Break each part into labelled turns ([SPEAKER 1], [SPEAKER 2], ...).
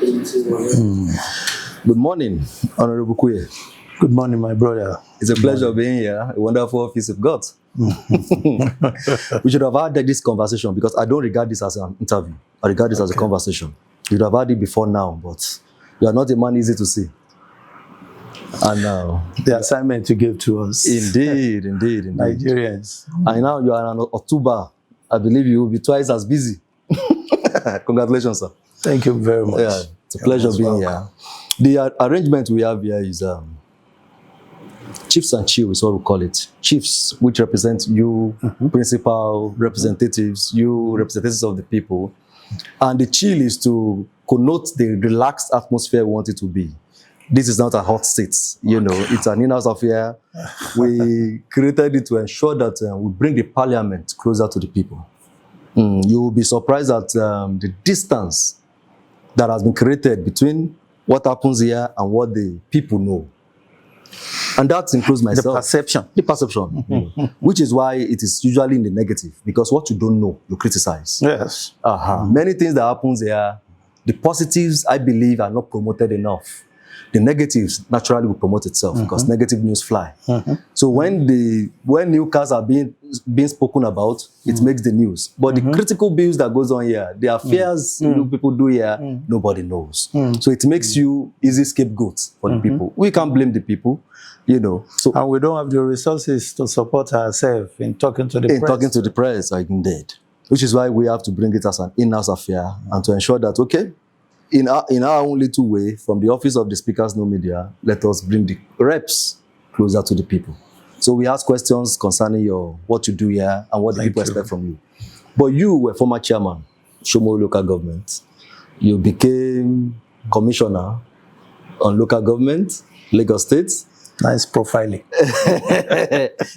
[SPEAKER 1] Good morning, Honourable Kuye.
[SPEAKER 2] Good morning, my brother.
[SPEAKER 1] It's a pleasure being here. A wonderful office you've got. We should have had this conversation because I don't regard this as an interview. I regard this as a conversation. We should have had it before now, but you are not a man easy to see. And now,
[SPEAKER 2] the assignment you gave to us.
[SPEAKER 1] Indeed.
[SPEAKER 2] Nigerians.
[SPEAKER 1] And now you are an October. I believe you will be twice as busy. Congratulations, sir.
[SPEAKER 2] Thank you very much.
[SPEAKER 1] Yeah, it's a pleasure being here. The arrangement we have here is chiefs and chief is what we call it. Chiefs, which represent you, principal representatives, you representatives of the people. And the chill is to connote the relaxed atmosphere we want it to be. This is not a hot seat, you know, it's an in-house affair. We created it to ensure that we bring the parliament closer to the people. You will be surprised at the distance that has been created between what happens here and what the people know. And that includes myself.
[SPEAKER 2] The perception.
[SPEAKER 1] The perception. Which is why it is usually in the negative, because what you don't know, you criticize.
[SPEAKER 2] Yes.
[SPEAKER 1] Many things that happens here, the positives, I believe, are not promoted enough. The negatives naturally will promote itself because negative news fly. So when new cars are being spoken about, it makes the news. But the critical bills that goes on here, the affairs people do here, nobody knows. So it makes you easy scapegoats for the people. We can't blame the people, you know. So
[SPEAKER 2] and we don't have the resources to support ourselves in talking to the press.
[SPEAKER 1] Talking to the press, indeed. Which is why we have to bring it as an in-house affair and to ensure that, okay, in our own little way, from the office of the Speakers No Media, let us bring the reps closer to the people. So we ask questions concerning what you do here and what the people expect from you. But you were former chairman, Shomo local government. You became commissioner on local government, Lagos State.
[SPEAKER 2] Nice profiling.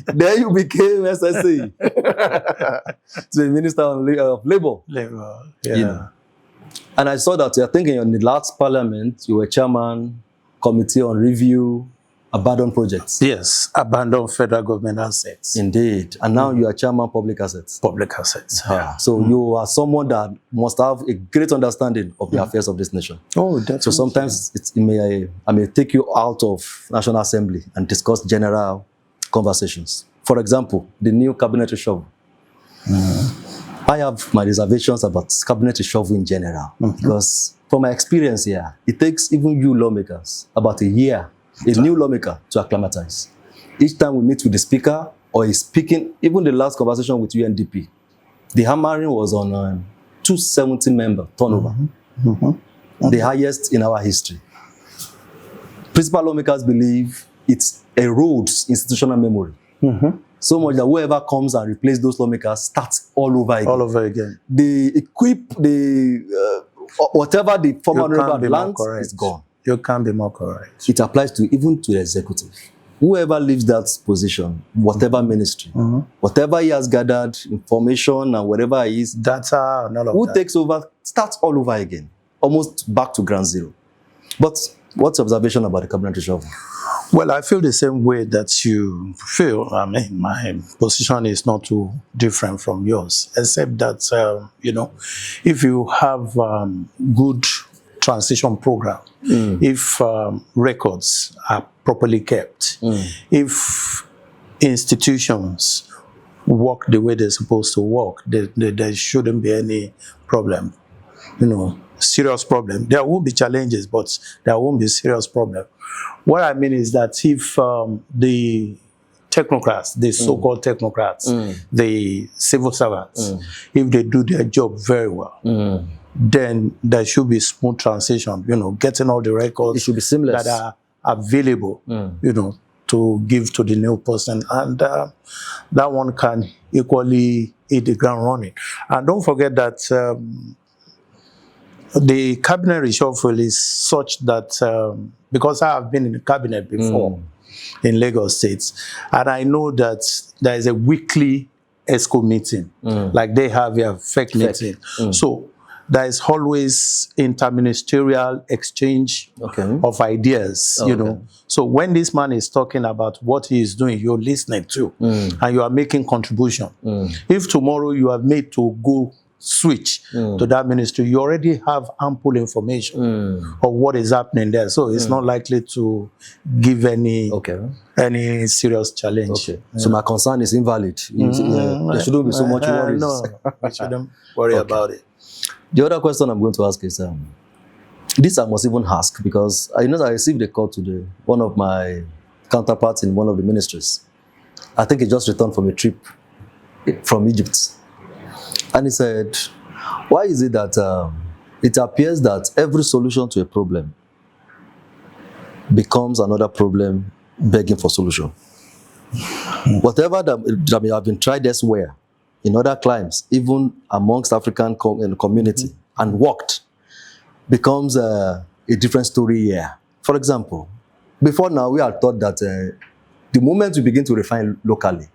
[SPEAKER 1] Then you became SSA, the Minister of Labour.
[SPEAKER 2] Yeah.
[SPEAKER 1] You know. And I saw that I think in the last parliament, you were chairman, committee on review, abandoned projects.
[SPEAKER 2] Yes, abandoned federal government assets.
[SPEAKER 1] Indeed. And now you are chairman, public assets.
[SPEAKER 2] Public assets.
[SPEAKER 1] So you are someone that must have a great understanding of the affairs of this nation.
[SPEAKER 2] Oh, definitely.
[SPEAKER 1] So sometimes I may take you out of National Assembly and discuss general conversations. For example, the new cabinet reshuffle. I have my reservations about cabinet reshuffle in general because from my experience here, it takes even you lawmakers about a year, a new lawmaker, to acclimatize. Each time we meet with the speaker or he's speaking, even the last conversation with UNDP, the hammering was on 270 member turnover, the highest in our history. Principal lawmakers believe it erodes institutional memory. So much that whoever comes and replaces those lawmakers starts all over again.
[SPEAKER 2] All over again.
[SPEAKER 1] They equip whatever the former honorable lands is gone.
[SPEAKER 2] You can't be more correct.
[SPEAKER 1] It applies to even to the executive. Whoever leaves that position, whatever ministry, whatever he has gathered, information and whatever he is,
[SPEAKER 2] data and all of
[SPEAKER 1] who
[SPEAKER 2] that.
[SPEAKER 1] takes over, starts all over again, almost back to ground zero. But what's your observation about the cabinet reshuffle?
[SPEAKER 2] Well, I feel the same way that you feel. I mean, my position is not too different from yours, except that, you know, if you have good transition program, if records are properly kept, if institutions work the way they're supposed to work, there shouldn't be any problem, you know. Serious problem. There won't be challenges, but there won't be serious problem. What I mean is that if the technocrats, the so-called technocrats, the civil servants, if they do their job very well, then there should be smooth transition, you know, getting all the records
[SPEAKER 1] it should be seamless.
[SPEAKER 2] that are available, you know, to give to the new person. And that one can equally hit the ground running. And don't forget that the cabinet reshuffle is such that, because I have been in the cabinet before in Lagos State, and I know that there is a weekly ESCO meeting, like they have a FEC meeting. So there is always interministerial exchange of ideas, you know. So when this man is talking about what he is doing, you're listening to, and you are making contribution. If tomorrow you are made to go switch to that ministry, you already have ample information of what is happening there. So it's not likely to give any serious challenge.
[SPEAKER 1] Okay. So my concern is invalid. There shouldn't be so much worries.
[SPEAKER 2] No, we shouldn't worry about it.
[SPEAKER 1] The other question I'm going to ask is, this I must even ask because I received a call today, one of my counterparts in one of the ministries. I think he just returned from a trip from Egypt. And he said, why is it that it appears that every solution to a problem becomes another problem begging for solution? Whatever that may have been tried elsewhere, in other climes, even amongst African community, and worked, becomes a different story here. For example, before now, we are taught that the moment we begin to refine locally,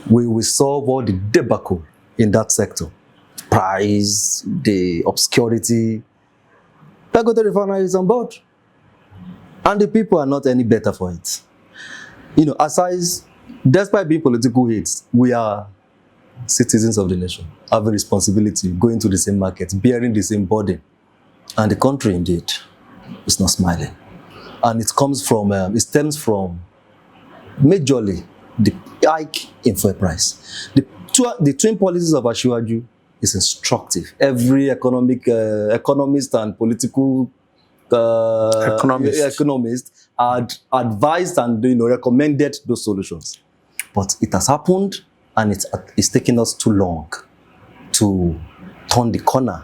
[SPEAKER 1] we will solve all the debacle in that sector. Price, the obscurity. Dangote refinery is on board. And the people are not any better for it. Despite being political hits, we are citizens of the nation, have a responsibility, going to the same market, bearing the same burden. And the country, indeed, is not smiling. And it stems from majorly the hike in fuel price. The twin policies of Asiwaju is instructive. Every economist and political economist had advised and recommended those solutions. But it has happened, and it's taken us too long to turn the corner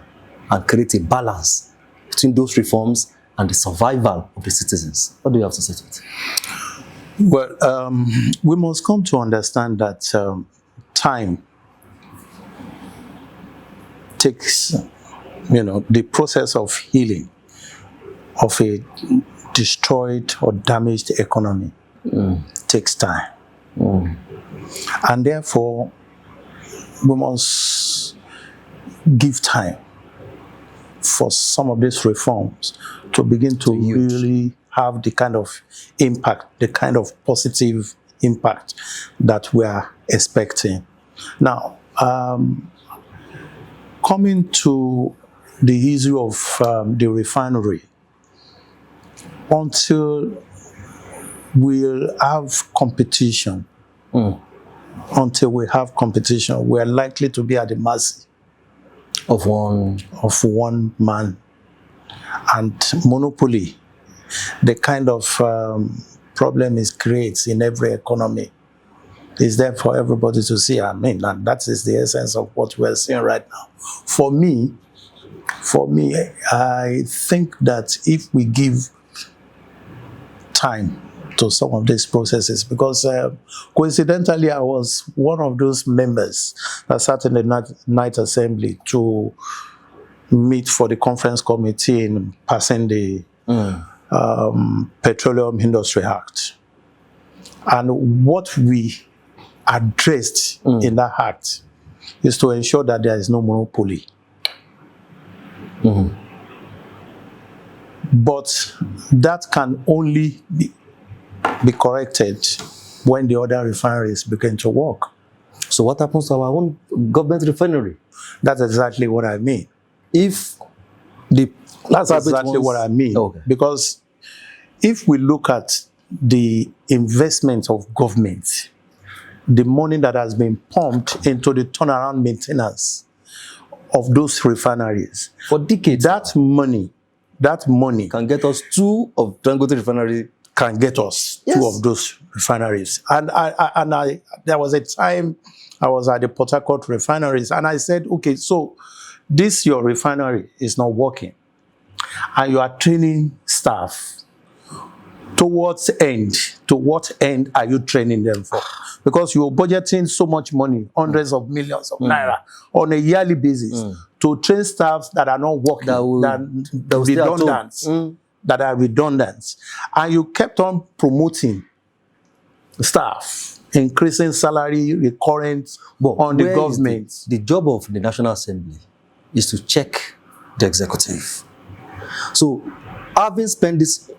[SPEAKER 1] and create a balance between those reforms and the survival of the citizens. What do you have to say to it?
[SPEAKER 2] Well, we must come to understand that time takes, the process of healing of a destroyed or damaged economy takes time. And therefore, we must give time for some of these reforms to begin to really have the kind of impact, the kind of positive impact that we are expecting. Now, coming to the issue of the refinery, until we'll have competition, we are likely to be at the mercy of one man. And monopoly, the kind of problem it creates in every economy, is there for everybody to see. And that is the essence of what we're seeing right now. For me, I think that if we give time to some of these processes, because coincidentally I was one of those members that sat in the night assembly to meet for the conference committee in passing the Petroleum Industry Act. And what we addressed in that act is to ensure that there is no monopoly. But that can only be corrected when the other refineries begin to work.
[SPEAKER 1] So what happens to our own government refinery?
[SPEAKER 2] That's exactly what I mean.
[SPEAKER 1] That's
[SPEAKER 2] exactly what I mean.
[SPEAKER 1] Okay.
[SPEAKER 2] Because if we look at the investment of government, the money that has been pumped into the turnaround maintenance of those refineries
[SPEAKER 1] for decades,
[SPEAKER 2] that money
[SPEAKER 1] can get us two of Dangote refinery.
[SPEAKER 2] Can get us two of those refineries. And there was a time I was at the Port Harcourt refineries, and I said, okay, so this your refinery is not working, and you are training staff. To what end are you training them for? Because you're budgeting so much money, hundreds of millions of naira on a yearly basis to train staff that are not working, that are redundant. And you kept on promoting staff, increasing salary, recurrent on the government.
[SPEAKER 1] The job of the National Assembly is to check the executive. So, having spent this,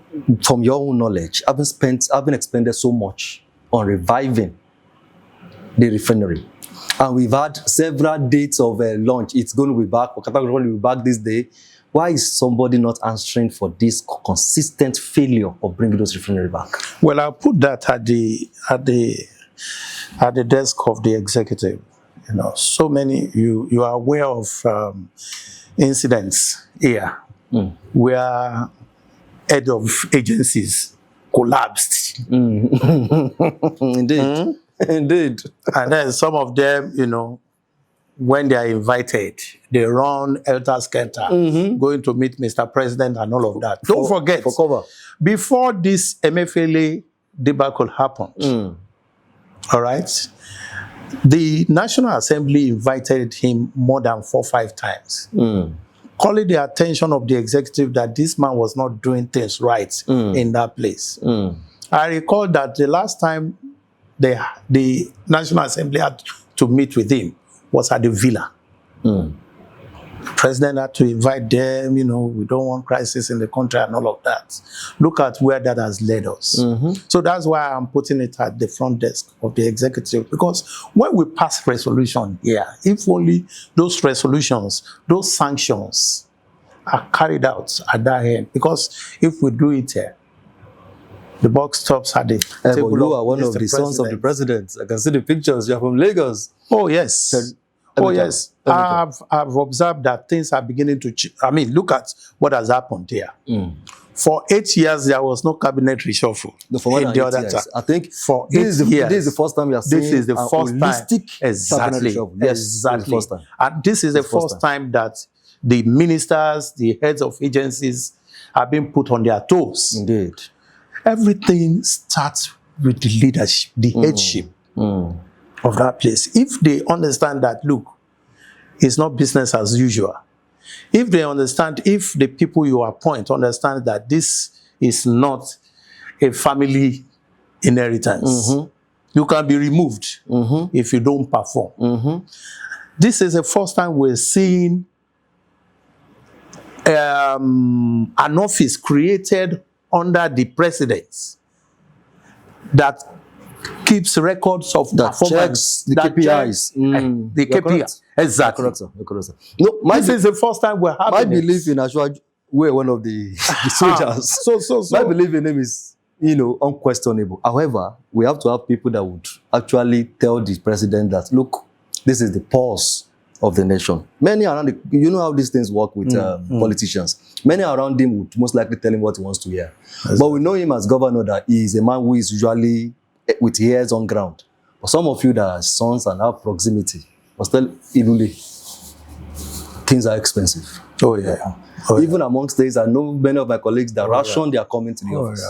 [SPEAKER 1] from your own knowledge, having expended so much on reviving the refinery, And we've had several dates of launch. It's going to be back. Okatago will be back this day. Why is somebody not answering for this consistent failure of bringing those refineries back?
[SPEAKER 2] Well, I'll put that at the desk of the executive. You know, so many you are aware of incidents here where head of agencies collapsed.
[SPEAKER 1] Indeed. Indeed.
[SPEAKER 2] And then some of them, you know, when they are invited, they run helter-skelter, going to meet Mr. President and all of that. Don't forget,
[SPEAKER 1] for cover.
[SPEAKER 2] before this MFLA debacle happened, all right, the National Assembly invited him more than 4 or 5 times, calling the attention of the executive that this man was not doing things right in that place. I recall that the last time the National Assembly had to meet with him was at the villa. The president had to invite them, you know, we don't want crisis in the country and all of that. Look at where that has led us. So that's why I'm putting it at the front desk of the executive, because when we pass resolution here, if only those resolutions, those sanctions are carried out at that end, because if we do it here, the buck stops at the table.
[SPEAKER 1] You are one of the sons of the president. I can see the pictures. You are from Lagos.
[SPEAKER 2] Oh, yes. Yes. I've observed that things are beginning to change. I mean, look at what has happened here. For 8 years, there was no cabinet reshuffle.
[SPEAKER 1] In the other time. I think
[SPEAKER 2] for 8 years.
[SPEAKER 1] This is the first time we are seeing
[SPEAKER 2] this is the first time.
[SPEAKER 1] Exactly. Yes,
[SPEAKER 2] exactly.
[SPEAKER 1] The first time.
[SPEAKER 2] And this is the first time that the ministers, the heads of agencies are being put on their toes.
[SPEAKER 1] Indeed.
[SPEAKER 2] Everything starts with the leadership, the headship of that place. If they understand that, look, it's not business as usual. If they understand, if the people you appoint understand that this is not a family inheritance, you can be removed if you don't perform. This is the first time we're seeing an office created under the president that keeps records of
[SPEAKER 1] that
[SPEAKER 2] performance,
[SPEAKER 1] checks the KPIs.
[SPEAKER 2] The KPIs. Exactly.
[SPEAKER 1] Correct, sir. Correct, sir. No,
[SPEAKER 2] this is the first time we're having
[SPEAKER 1] my belief in Ashwa, we're one of the soldiers.
[SPEAKER 2] So
[SPEAKER 1] my belief in him is, you know, unquestionable. However, we have to have people that would actually tell the president that, look, this is the pulse of the nation. Many around, you know how these things work with politicians. Many around him would most likely tell him what he wants to hear. But we know him as governor that he is a man who is usually with ears on ground. But some of you that are sons and have proximity, but still, evilly, things are expensive.
[SPEAKER 2] Oh yeah.
[SPEAKER 1] Even amongst days, I know many of my colleagues that ration their coming to the office.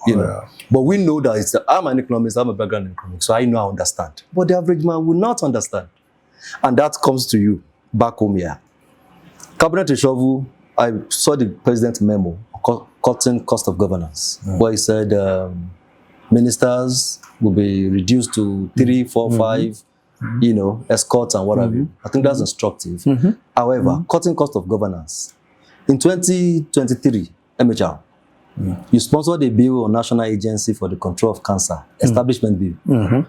[SPEAKER 1] You know. But we know that I'm an economist, I have a background in economics, so I know I understand. But the average man will not understand. And that comes to you back home here. Cabinet reshuffle, I saw the president's memo, cutting cost of governance, where he said ministers will be reduced to 3, 4, 5, you know, escorts and what have you. I think that's instructive. However, cutting cost of governance. In 2023, MHR, you sponsored a bill on National Agency for the Control of Cancer, Establishment Bill.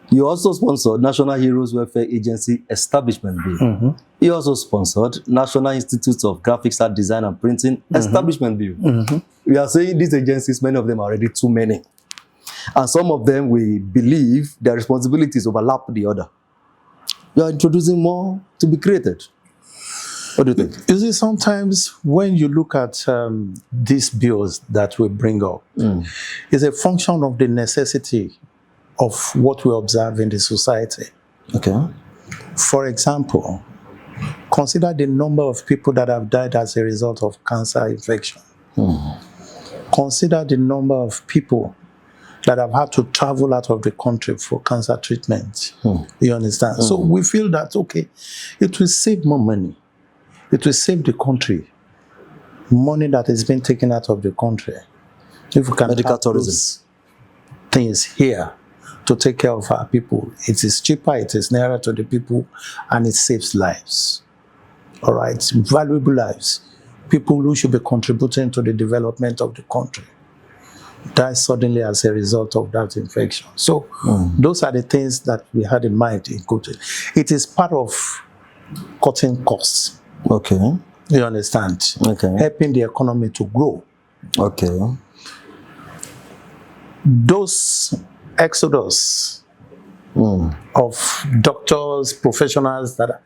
[SPEAKER 1] You also sponsored National Heroes Welfare Agency Establishment Bill. You also sponsored National Institute of Graphics Art Design and Printing Establishment Bill. We are saying these agencies, many of them are already too many. And some of them, we believe their responsibilities overlap the other. You are introducing more to be created. What do you think?
[SPEAKER 2] You see, sometimes when you look at these bills that we bring up, it's a function of the necessity of what we observe in the society.
[SPEAKER 1] Okay.
[SPEAKER 2] For example, consider the number of people that have died as a result of cancer infection. Consider the number of people that have had to travel out of the country for cancer treatment. You understand? So we feel that, okay, it will save more money. It will save the country money that is being taken out of the country. If we can
[SPEAKER 1] medical tourism
[SPEAKER 2] things here to take care of our people, it is cheaper, it is nearer to the people, and it saves lives. All right, valuable lives. People who should be contributing to the development of the country. die suddenly as a result of that infection. So those are the things that we had in mind in cutting. It is part of cutting costs.
[SPEAKER 1] Okay.
[SPEAKER 2] You understand?
[SPEAKER 1] Okay.
[SPEAKER 2] Helping the economy to grow.
[SPEAKER 1] Okay.
[SPEAKER 2] Those exodus of doctors, professionals that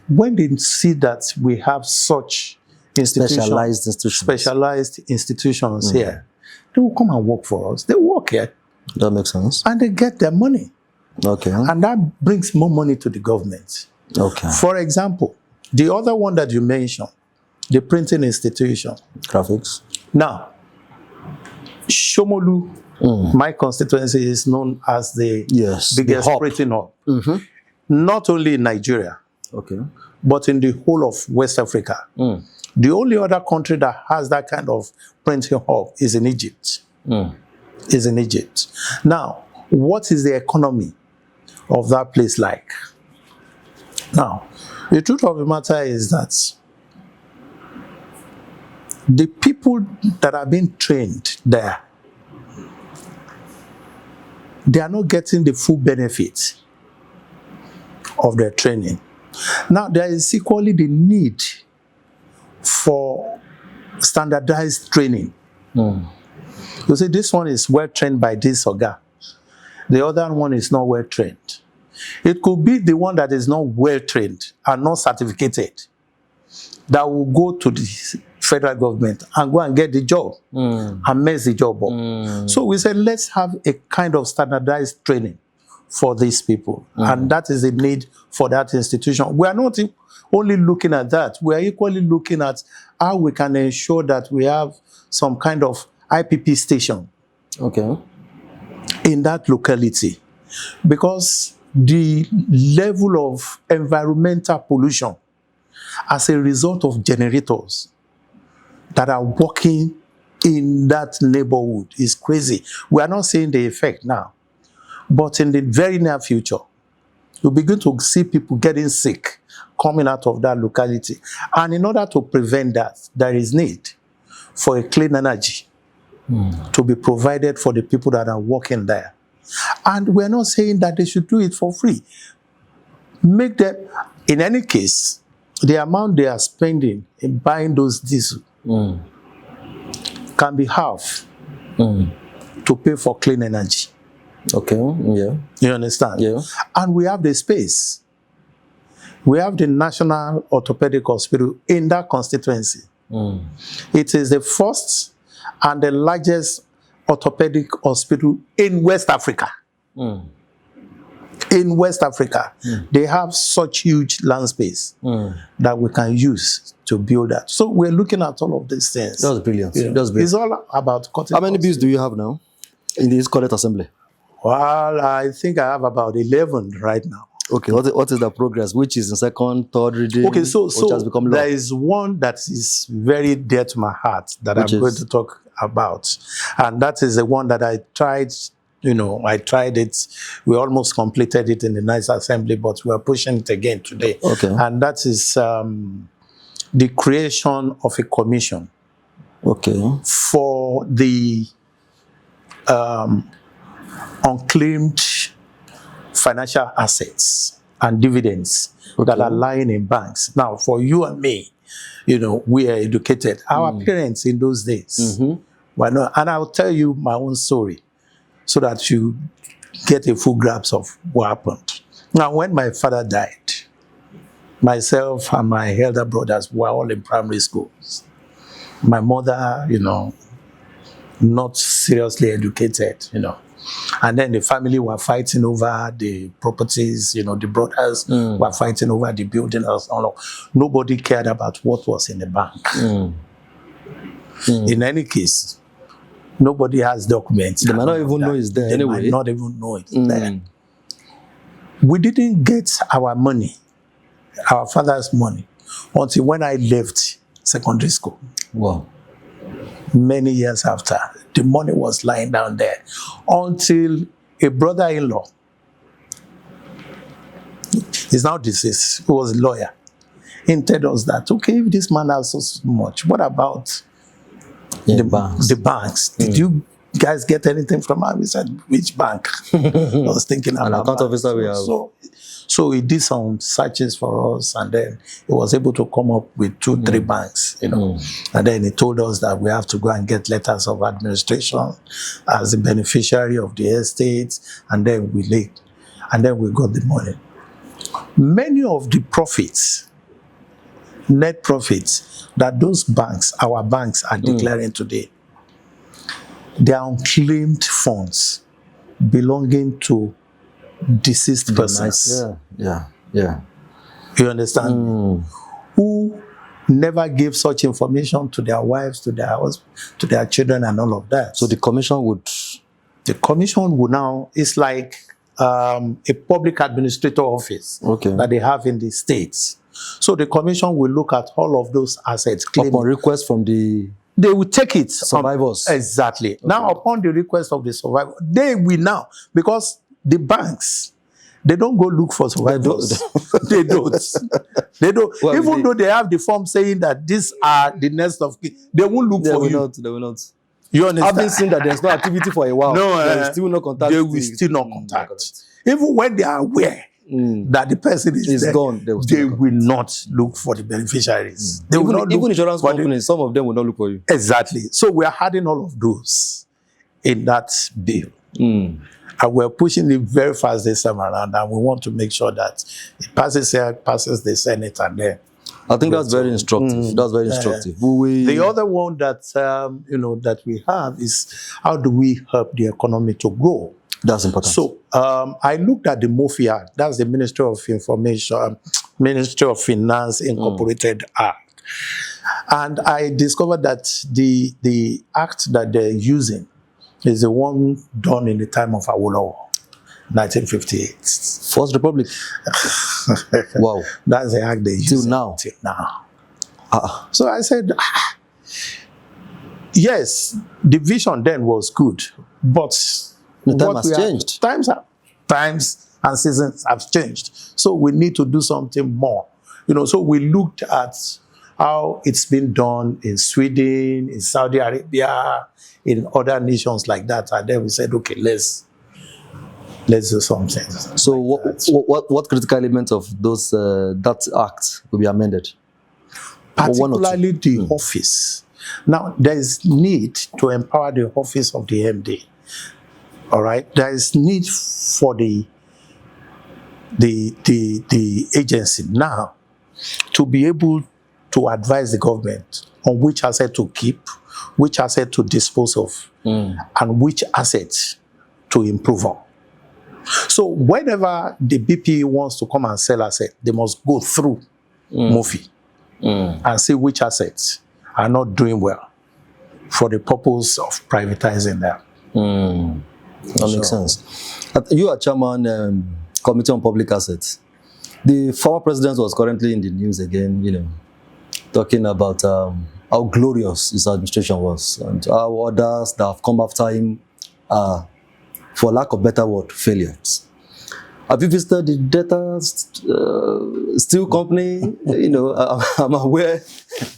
[SPEAKER 2] when they see that we have such specialized institutions here, they will come and work for us. They work here.
[SPEAKER 1] That makes sense.
[SPEAKER 2] And they get their money.
[SPEAKER 1] Okay.
[SPEAKER 2] And that brings more money to the government.
[SPEAKER 1] Okay.
[SPEAKER 2] For example, the other one that you mentioned, the printing institution.
[SPEAKER 1] Graphics.
[SPEAKER 2] Now, Shomolu, my constituency, is known as the biggest printing hub. Not only in Nigeria, but in the whole of West Africa. The only other country that has that kind of printing hub is in Egypt. Is in Egypt. Now, what is the economy of that place like? Now, the truth of the matter is that the people that are being trained there, they are not getting the full benefit of their training. Now, there is equally the need for standardized training. You see, this one is well trained by this Oga. The other one is not well trained. It could be the one that is not well trained and not certificated that will go to the federal government and go and get the job and mess the job up. So we said, let's have a kind of standardized training for these people. And that is the need for that institution. We are not only looking at that. We are equally looking at how we can ensure that we have some kind of IPP station in that locality. Because the level of environmental pollution as a result of generators that are working in that neighborhood is crazy. We are not seeing the effect now. But in the very near future, you'll begin to see people getting sick coming out of that locality. And in order to prevent that, there is need for a clean energy to be provided for the people that are working there. And we're not saying that they should do it for free. Make them, in any case, the amount they are spending in buying those diesel can be half to pay for clean energy. You understand? And we have the space. We have the National Orthopedic Hospital in that constituency. It is the first and the largest orthopedic hospital in West Africa. In West Africa, they have such huge land space that we can use to build that. So we're looking at all of these things.
[SPEAKER 1] That was brilliant. That was brilliant.
[SPEAKER 2] It's all about cutting.
[SPEAKER 1] How many bills do you have now in this Collect Assembly?
[SPEAKER 2] Well, I think I have about 11 right now.
[SPEAKER 1] Okay, what is the progress? Which is in second, third reading?
[SPEAKER 2] Okay, so
[SPEAKER 1] has become law?
[SPEAKER 2] There is one that is very dear to my heart that I'm going to talk about. And that is the one that I tried, I tried it. We almost completed it in the Nice Assembly, but we are pushing it again today. And that is the creation of a commission for the unclaimed financial assets and dividends that are lying in banks. Now, for you and me, we are educated. Our parents in those days were not, and I'll tell you my own story so that you get a full grasp of what happened. Now, when my father died, myself and my elder brothers were all in primary schools. My mother, not seriously educated, And then the family were fighting over the properties, the brothers were fighting over the building. Nobody cared about what was in the bank. In any case, nobody has documents.
[SPEAKER 1] They might not even know it's there anyway.
[SPEAKER 2] They might not even know it's there. We didn't get our money, our father's money, until when I left secondary school.
[SPEAKER 1] Wow.
[SPEAKER 2] Many years after, the money was lying down there until a brother-in-law, he's now deceased, who was a lawyer, he told us that, okay, if this man has so much, what about the banks? Did you guys get anything from her? We said, which bank? I was thinking
[SPEAKER 1] An
[SPEAKER 2] about
[SPEAKER 1] account
[SPEAKER 2] bank.
[SPEAKER 1] officer we have.
[SPEAKER 2] So he did some searches for us, and then he was able to come up with 2-3 banks, you know. And then he told us that we have to go and get letters of administration as a beneficiary of the estate, and then we got the money. Many of the profits, net profits, that those banks, our banks, are declaring today, they are unclaimed funds belonging to deceased persons.
[SPEAKER 1] Yeah.
[SPEAKER 2] You understand? Who never gave such information to their wives, to their children, and all of that.
[SPEAKER 1] So the commission would
[SPEAKER 2] now, it's like a public administrator office that they have in the states. So the commission will look at all of those assets.
[SPEAKER 1] Upon request from the
[SPEAKER 2] they will take it.
[SPEAKER 1] Survivors.
[SPEAKER 2] Exactly. Okay. Now, upon the request of the survivor, they will now, because the banks, they don't go look for survivors. They don't. Well, even though they have the form saying that these are the next of kin, they won't look for you.
[SPEAKER 1] They will not.
[SPEAKER 2] You understand?
[SPEAKER 1] Having seen that there's no activity for a while, they will still not contact.
[SPEAKER 2] They will still not contact. Even when they are aware that the person is dead,
[SPEAKER 1] gone, they
[SPEAKER 2] will not look for the beneficiaries. They will not
[SPEAKER 1] even insurance companies, some of them will not look for you.
[SPEAKER 2] Exactly. So we are adding all of those in that bill. And we're pushing it very fast this time around, and we want to make sure that it passes here, passes the Senate, and then
[SPEAKER 1] I think that's very instructive. That's very instructive.
[SPEAKER 2] The other one that that we have is, how do we help the economy to grow?
[SPEAKER 1] That's important.
[SPEAKER 2] So I looked at the MOFI Act. That's the Ministry of Information, Ministry of Finance Incorporated Act, and I discovered that the act that they're using is the one done in the time of Awolowo, 1958.
[SPEAKER 1] First Republic. Wow.
[SPEAKER 2] That's the act they use.
[SPEAKER 1] Till now.
[SPEAKER 2] So I said, yes, the vision then was good, but
[SPEAKER 1] the time has changed.
[SPEAKER 2] Times and seasons have changed. So we need to do something more. So we looked at how it's been done in Sweden, in Saudi Arabia, in other nations like that, and then we said, okay, let's do something.
[SPEAKER 1] So what critical elements of those that act will be amended?
[SPEAKER 2] Particularly the office. Now there is need to empower the office of the MD. All right, there is need for the agency now to be able to advise the government on which asset to keep, which asset to dispose of, and which assets to improve on. So whenever the BP wants to come and sell asset, they must go through MOFI and see which assets are not doing well for the purpose of privatizing them.
[SPEAKER 1] That makes sense. You are chairman, Committee on Public Assets. The former president was currently in the news again, talking about how glorious his administration was and how others that have come after him are, for lack of better word, failures. Have you visited the data steel company? I'm aware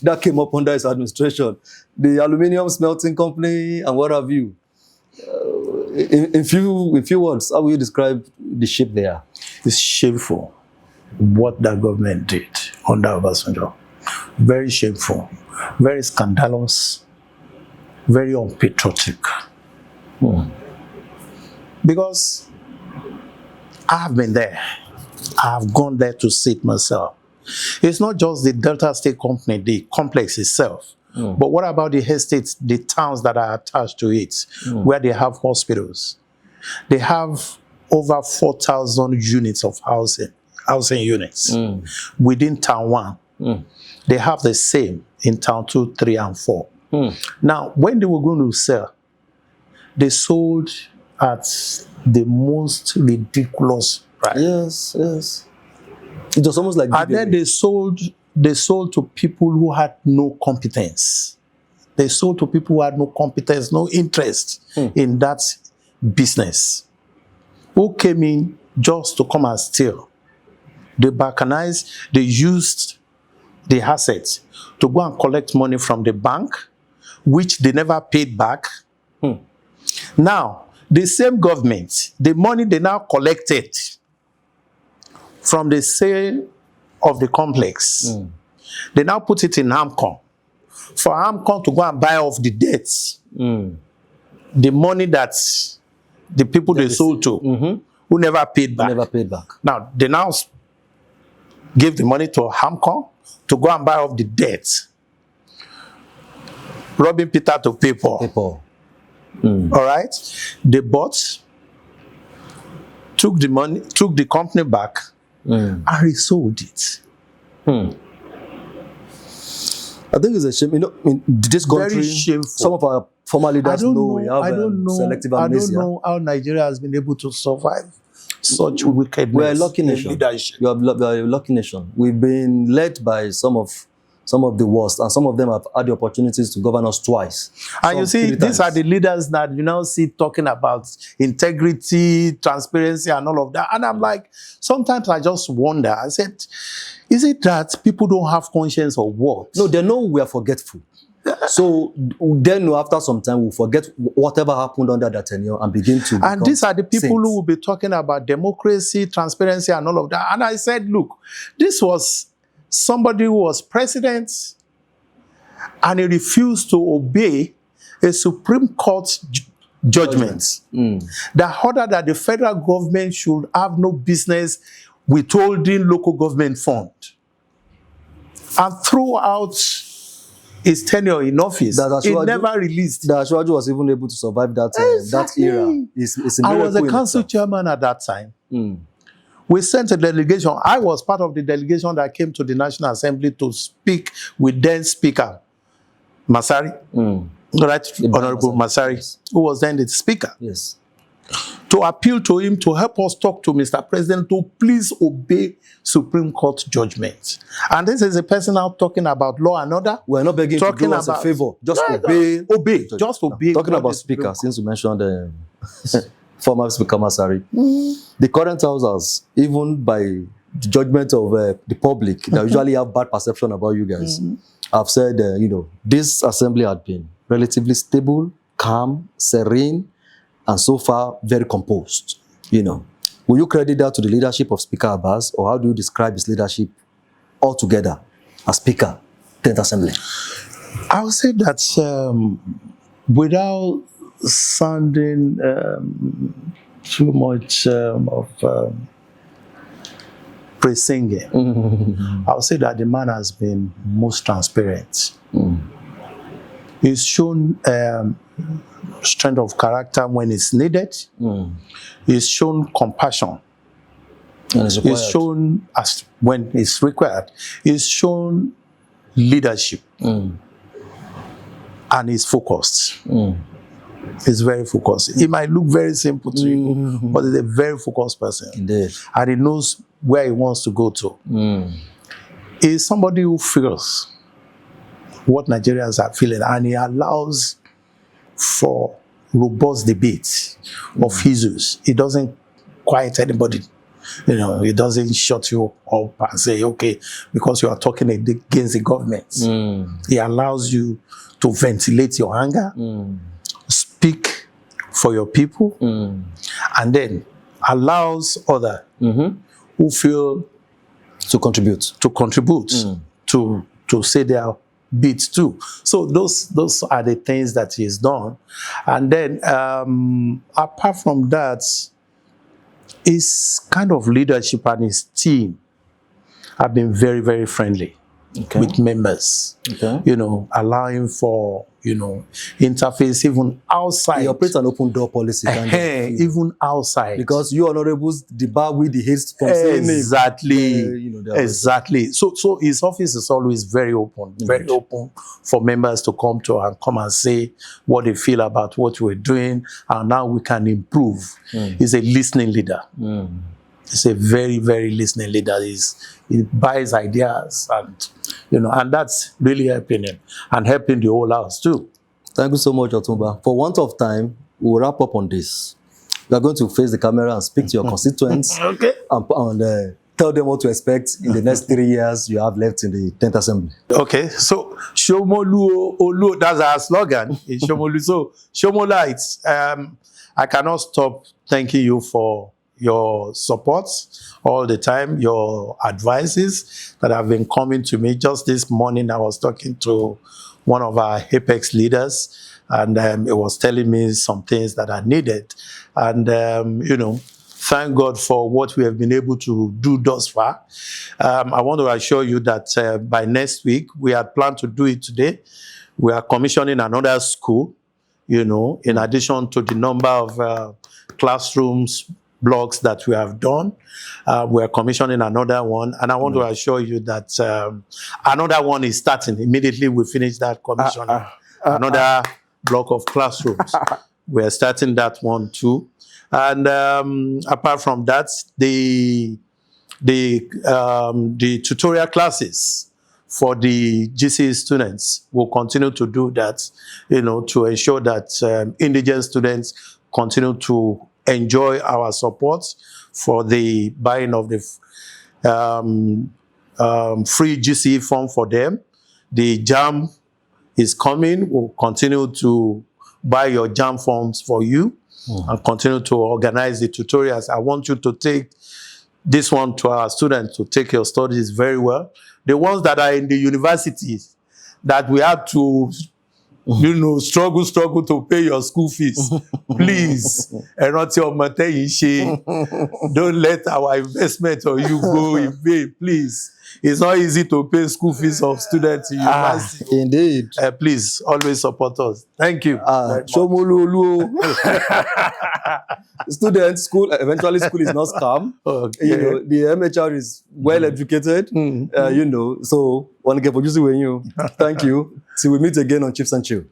[SPEAKER 1] that came up under his administration. The aluminium smelting company and what have you. In few words, how will you describe the shape they are?
[SPEAKER 2] It's shameful what that government did under Obasanjo. Very shameful, very scandalous, very unpatriotic. Because I have been there. I have gone there to see it myself. It's not just the Delta State Company, the complex itself. But what about the estates, the towns that are attached to it, where they have hospitals? They have over 4,000 units of housing units within town 1. They have the same in town 2, 3, and 4. Now, when they were going to sell, they sold at the most ridiculous price.
[SPEAKER 1] Yes. It was almost like...
[SPEAKER 2] And then they sold to people who had no competence. They sold to people who had no competence, no interest in that business, who came in just to come and steal. They balkanized, they used the assets to go and collect money from the bank, which they never paid back. Now, the same government, the money they now collected from the sale of the complex, they now put it in AMCON. For AMCON to go and buy off the debts, the money that the people they sold to, who never paid back.
[SPEAKER 1] Never paid back.
[SPEAKER 2] Now, they now give the money to AMCON to go and buy off the debts. Robbing Peter to pay Paul. All right? They bought, took the money, took the company back, and resold it.
[SPEAKER 1] I think it's a shame. You know, in this country,
[SPEAKER 2] Very shameful.
[SPEAKER 1] some of our former leaders know we have selective amnesia.
[SPEAKER 2] I don't know how Nigeria has been able to survive such wickedness.
[SPEAKER 1] We're a lucky nation.
[SPEAKER 2] Leadership.
[SPEAKER 1] We are a lucky nation. We've been led by some of the worst, and some of them have had the opportunities to govern us twice.
[SPEAKER 2] And you see, these are the leaders that you now see talking about integrity, transparency, and all of that. And I'm like, sometimes I just wonder, I said, is it that people don't have conscience or what?
[SPEAKER 1] No, they know we are forgetful. So then after some time, we'll forget whatever happened under that tenure and begin to become
[SPEAKER 2] And these are the people
[SPEAKER 1] saints.
[SPEAKER 2] who will be talking about democracy, transparency, and all of that. And I said, look, this was somebody who was president and he refused to obey a Supreme Court judgment that ordered that the federal government should have no business withholding local government fund. And throughout his tenure in office, he never released.
[SPEAKER 1] The Ashwaju was even able to survive that, that era. It's a
[SPEAKER 2] I was a council
[SPEAKER 1] itself.
[SPEAKER 2] chairman at that time. We sent a delegation. I was part of the delegation that came to the National Assembly to speak with then Speaker Masari, right? Honourable Masari,
[SPEAKER 1] yes,
[SPEAKER 2] who was then the Speaker,
[SPEAKER 1] yes,
[SPEAKER 2] to appeal to him to help us talk to Mr. President to please obey Supreme Court judgment. And this is a person now talking about law and order.
[SPEAKER 1] We're not begging to do us a favor. Just obey.
[SPEAKER 2] Just obey.
[SPEAKER 1] Talking about Speaker, since you mentioned former Speaker Masari, the current houses, even by the judgment of the public, that usually have bad perception about you guys, have said, you know, this assembly had been relatively stable, calm, serene, and so far very composed. You know, will you credit that to the leadership of Speaker Abbas, or how do you describe his leadership altogether as Speaker, 10th Assembly?
[SPEAKER 2] I would say that without sounding too much of praise-singing, I would say that the man has been most transparent. He's shown strength of character when it's needed. He's shown compassion. He's shown as when it's required. He's shown leadership. And he's focused. He's very focused. He might look very simple to you, but he's a very focused person.
[SPEAKER 1] Indeed.
[SPEAKER 2] And he knows where he wants to go to. He's somebody who feels what Nigerians are feeling, and he allows for robust debate of issues. He doesn't quiet anybody. You know, he doesn't shut you up and say, okay, because you are talking against the government. He allows you to ventilate your anger, speak for your people, and then allows others who feel
[SPEAKER 1] to contribute
[SPEAKER 2] to say their bit too. So those are the things that he's done. And then apart from that, his kind of leadership and his team have been very, very friendly with members. You know, allowing for, you know, interface even outside.
[SPEAKER 1] He operates an open door policy.
[SPEAKER 2] Even outside.
[SPEAKER 1] Because you honorables, the bar with the haste from
[SPEAKER 2] exactly. Exactly. So his office is always very open, very open for members to come and say what they feel about what we're doing, and now we can improve. He's a listening leader. He's a very, very listening leader. He buys ideas, and you know, and that's really helping him and helping the whole house too.
[SPEAKER 1] Thank you so much, Otumba. For want of time, we'll wrap up on this. We are going to face the camera and speak to your constituents, and tell them what to expect in the next 3 years you have left in the 10th Assembly.
[SPEAKER 2] Okay, so Shomolu Olu, that's our slogan in Shomolu. So Shomolites, I cannot stop thanking you for your support all the time, your advices that have been coming to me. Just this morning, I was talking to one of our Apex leaders, and it was telling me some things that I needed. And, you know, thank God for what we have been able to do thus far. I want to assure you that by next week, we had planned to do it today. We are commissioning another school, you know, in addition to the number of classrooms, blocks that we have done. We are commissioning another one. And I want to assure you that another one is starting. Immediately we finish that commissioning. Another block of classrooms. We are starting that one too. And apart from that, the tutorial classes for the GCE students will continue to do that, you know, to ensure that indigent students continue to enjoy our support for the buying of the free GCE form for them. The JAM is coming. We'll continue to buy your JAM forms for you and continue to organize the tutorials. I want you to take this one to our students to take your studies very well. The ones that are in the universities that we have to, you know, struggle to pay your school fees. Please, don't let our investment on you go in vain, please. It's not easy to pay school fees of students in university.
[SPEAKER 1] Indeed.
[SPEAKER 2] Please, always support us. Thank you.
[SPEAKER 1] Student school, eventually school is not scam.
[SPEAKER 2] Okay.
[SPEAKER 1] You know, the MHR is well educated, you know, so one get producing when you. Thank you. Till we meet again on Chips and Chill.